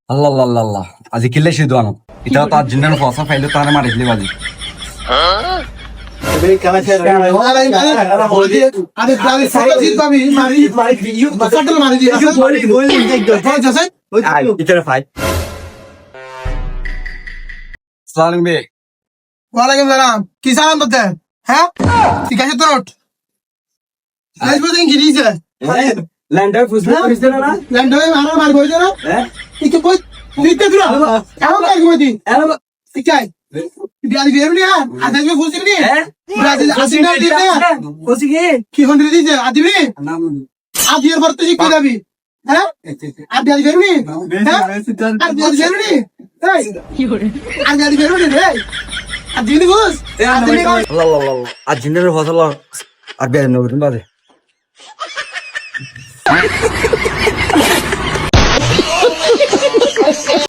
আল্লাহ আল্লাহ আল্লাহ আজি কিল্লে সিদ্ধ আনো এটা তার জন্য ফসা ফাইলে তারে মারি দিলে বাজি সালাম বে ওয়ালাইকুম সালাম কি সালাম করতে হ্যাঁ ঠিক আছে তোর আজ পর্যন্ত কি দিয়েছে ল্যান্ডার ফুসলে করিস না ল্যান্ড হয়ে মার বইছে না হ্যাঁ ঠিক কই নিতে দিল এমন কাজ কইতি ঠিক আছে বিয়ালি বিয়ালি না আজ আমি ফুসি নি ব্রাজিল আসিনা দিবে ফুসি কি হন্ডে দিছে আদিবি আদির পর তুই কি যাবি হ্যাঁ আর বিয়ালি বিয়ালি হ্যাঁ আর বিয়ালি বিয়ালি এই কি করে আর বিয়ালি বিয়ালি রে আর দিনি বস আল্লাহ আল্লাহ আল্লাহ আজ জিন্দের ফসল আর বের নবুন বাজে